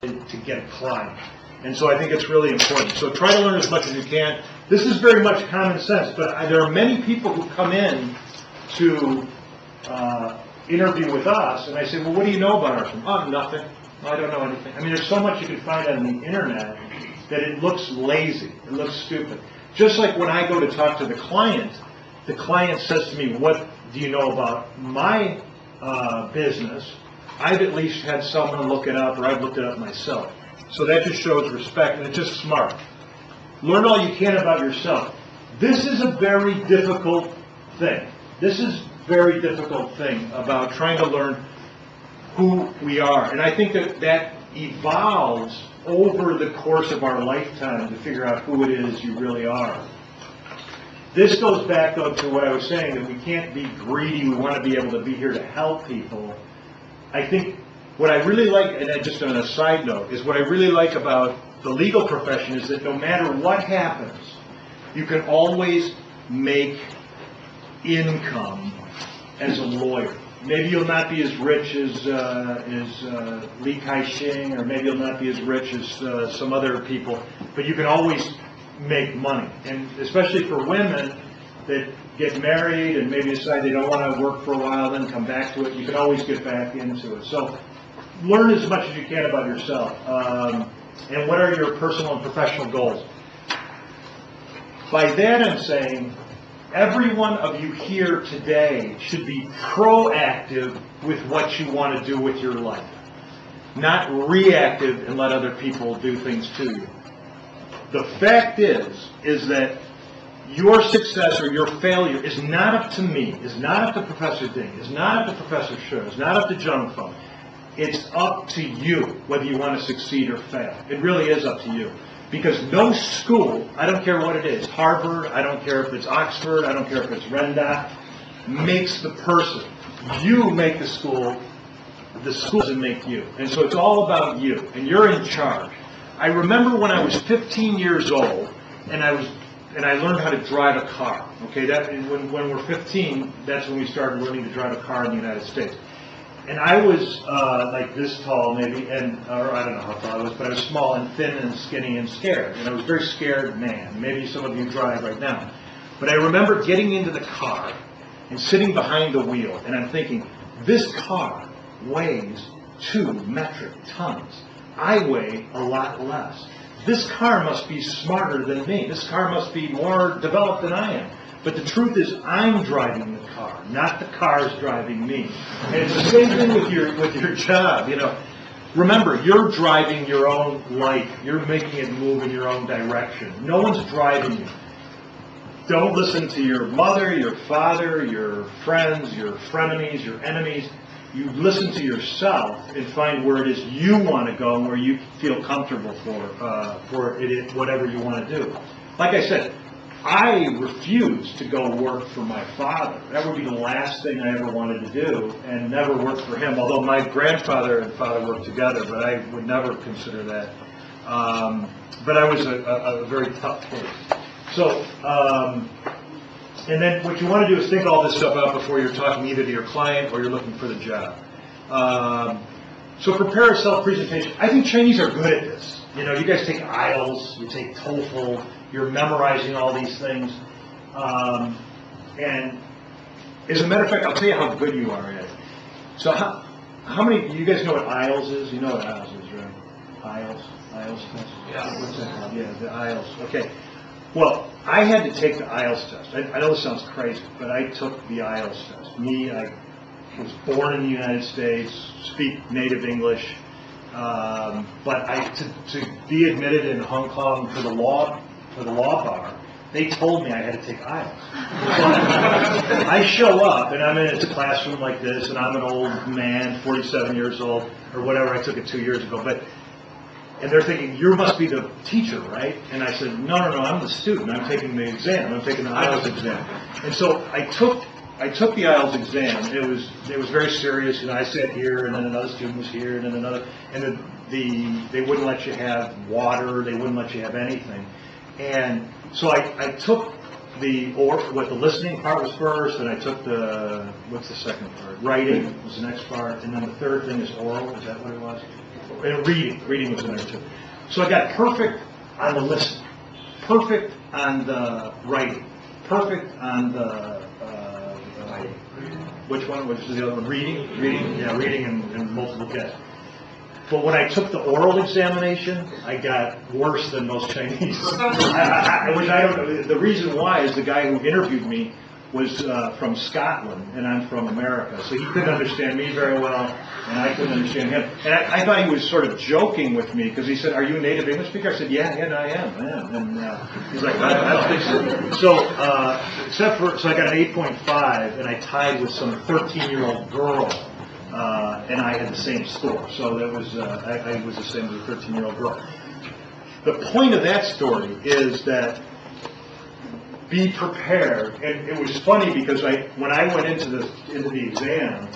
to get a client. And so I think it's really important. So try to learn as much as you can. This is very much common sense, but there are many people who come in to interview with us, and I say, well, what do you know about our firm? Oh, nothing. I don't know anything. I mean, there's so much you can find on the internet that it looks lazy. It looks stupid. Just like when I go to talk to the client says to me, what do you know about my business? I've at least had someone look it up, or I've looked it up myself. So that just shows respect, and it's just smart. Learn all you can about yourself. This is a very difficult thing. This is a very difficult thing about trying to learn who we are. And I think that evolves over the course of our lifetime to figure out who it is you really are. This goes back, though, to what I was saying, that we can't be greedy. We want to be able to be here to help people. I think what I really like, and just on a side note, is what I really like about the legal profession is that no matter what happens, you can always make income as a lawyer. Maybe you'll not be as rich as Li Kai-shing, or maybe you'll not be as rich as some other people, but you can always make money. And especially for women that get married and maybe decide they don't want to work for a while, then come back to it, you can always get back into it. So learn as much as you can about yourself. And what are your personal and professional goals? By that I'm saying, every one of you here today should be proactive with what you want to do with your life, not reactive and let other people do things to you. The fact is that your success or your failure is not up to me, is not up to Professor Ding, is not up to Professor Scher, is not up to Jung Feng. It's up to you whether you want to succeed or fail. It really is up to you. Because no school, I don't care what it is, Harvard, I don't care if it's Oxford, I don't care if it's Renda, makes the person. You make the school doesn't make you. And so it's all about you, and you're in charge. I remember when I was 15 years old, and I learned how to drive a car. Okay, when we're 15, that's when we started learning to drive a car in the United States. And I was like this tall, maybe, or I don't know how tall I was, but I was small and thin and skinny and scared. And I was a very scared man. Maybe some of you drive right now. But I remember getting into the car and sitting behind the wheel, and I'm thinking, this car weighs 2 metric tons. I weigh a lot less. This car must be smarter than me. This car must be more developed than I am. But the truth is, I'm driving the car, not the car's driving me. And it's the same thing with your job. You know, remember, you're driving your own life. You're making it move in your own direction. No one's driving you. Don't listen to your mother, your father, your friends, your frenemies, your enemies. You listen to yourself and find where it is you want to go and where you feel comfortable for it, whatever you want to do. Like I said, I refused to go work for my father. That would be the last thing I ever wanted to do, and never work for him. Although my grandfather and father worked together, but I would never consider that. But I was a very tough kid. So, and then what you want to do is think all this stuff out before you're talking either to your client or you're looking for the job. So prepare a self-presentation. I think Chinese are good at this. You know, you guys take IELTS, you take TOEFL, you're memorizing all these things. And as a matter of fact, I'll tell you how good you are at it. So how many, you guys know what IELTS is? You know what IELTS is, right? IELTS test? Yeah. What's that called? Yeah, the IELTS. Okay. Well, I had to take the IELTS test. I know this sounds crazy, but I took the IELTS test. I was born in the United States, speak native English, but to be admitted in Hong Kong for the law bar, they told me I had to take IELTS. I show up, and I'm in a classroom like this, and I'm an old man, 47 years old, or whatever. I took it 2 years ago, and they're thinking, you must be the teacher, right? And I said, no, I'm the student. I'm taking the exam. I'm taking the IELTS exam. And so I took the IELTS exam. It was very serious, and I sat here, and then another student was here, and then another, and they wouldn't let you have water. They wouldn't let you have anything. And so I took the listening part was first, and I took what's the second part? Writing was the next part, and then the third thing is oral. Is that what it was? And reading was in there too. So I got perfect on the listening, perfect on the writing, perfect on the, which one was the other one? Reading, reading and multiple tests. But when I took the oral examination, I got worse than most Chinese. Which I don't know. The reason why is the guy who interviewed me was from Scotland, and I'm from America. So he couldn't understand me very well, and I couldn't understand him. And I thought he was sort of joking with me, because he said, "Are you a native English speaker?" I said, yeah, I am. And he's like, I don't think so. So I got an 8.5, and I tied with some 13-year-old girl. And I had the same score, so that was I was the same as a 13-year-old girl. The point of that story is that be prepared, and it was funny because when I went into the exam,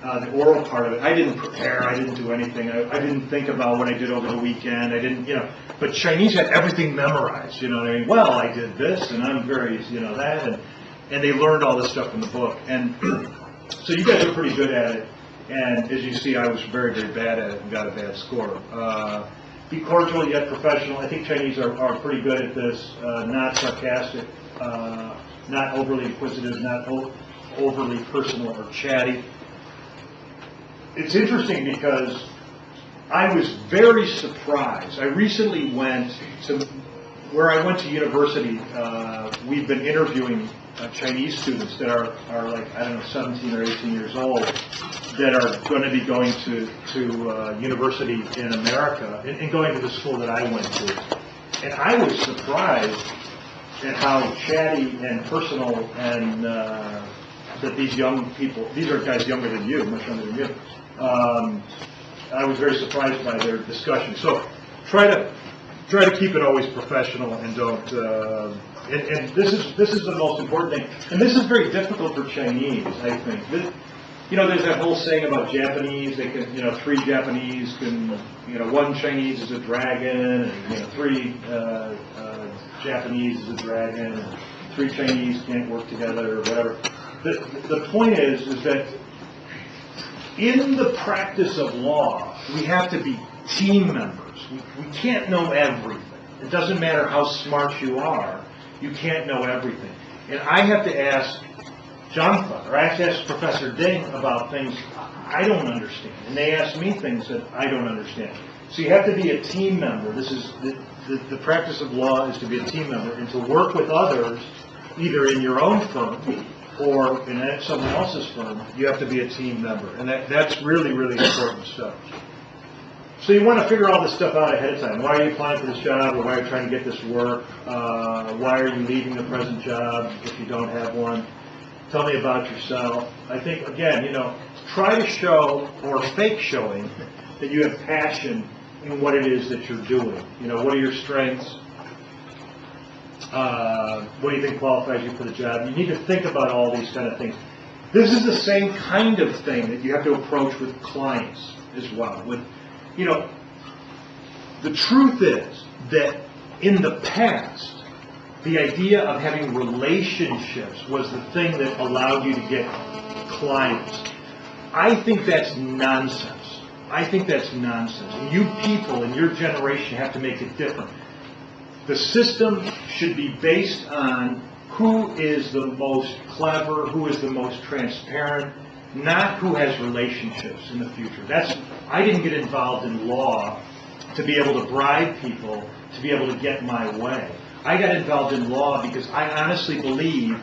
the oral part of it, I didn't prepare, I didn't do anything, I didn't think about what I did over the weekend, I didn't, but Chinese had everything memorized, you know what I mean? Well, I did this, and I'm very, that, and they learned all this stuff in the book, and so you guys are pretty good at it. And as you see, I was very, very bad at it and got a bad score. Be cordial yet professional. I think Chinese are pretty good at this. Not sarcastic, not overly inquisitive, not overly personal or chatty. It's interesting because I was very surprised. I recently went to university. We've been interviewing Chinese students that are like, I don't know, 17 or 18 years old, that are going to be going to university in America and going to the school that I went to. And I was surprised at how chatty and personal and that these young people, these are guys younger than you, much younger than you. I was very surprised by their discussion. So try to keep it always professional and don't. And this is the most important thing. And this is very difficult for Chinese, I think. There's that whole saying about Japanese. They can, 3 Japanese can, 1 Chinese is a dragon, and 3 Japanese is a dragon, and 3 Chinese can't work together, or whatever. The point is that in the practice of law, we have to be team members. We can't know everything. It doesn't matter how smart you are. You can't know everything. And I have to ask Jonathan, or I have to ask Professor Ding about things I don't understand. And they ask me things that I don't understand. So you have to be a team member. This is the practice of law is to be a team member and to work with others, either in your own firm or in someone else's firm. You have to be a team member. And that's really, really important stuff. So you want to figure all this stuff out ahead of time. Why are you applying for this job, or why are you trying to get this work? Why are you leaving the present job if you don't have one? Tell me about yourself. I think, again, try to show, or fake showing, that you have passion in what it is that you're doing. What are your strengths? What do you think qualifies you for the job? You need to think about all these kind of things. This is the same kind of thing that you have to approach with clients as well. The truth is that in the past, the idea of having relationships was the thing that allowed you to get clients. I think that's nonsense. And you people in your generation have to make it different. The system should be based on who is the most clever, who is the most transparent, not who has relationships in the future. I didn't get involved in law to be able to bribe people, to be able to get my way. I got involved in law because I honestly believe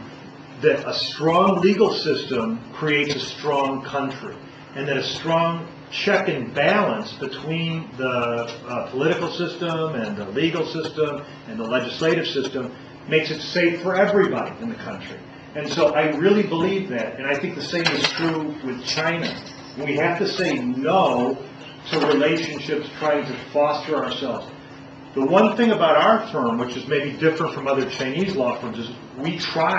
that a strong legal system creates a strong country, and that a strong check and balance between the political system and the legal system and the legislative system makes it safe for everybody in the country. And so I really believe that, and I think the same is true with China. We have to say no to relationships trying to foster ourselves. The one thing about our firm, which is maybe different from other Chinese law firms, is we try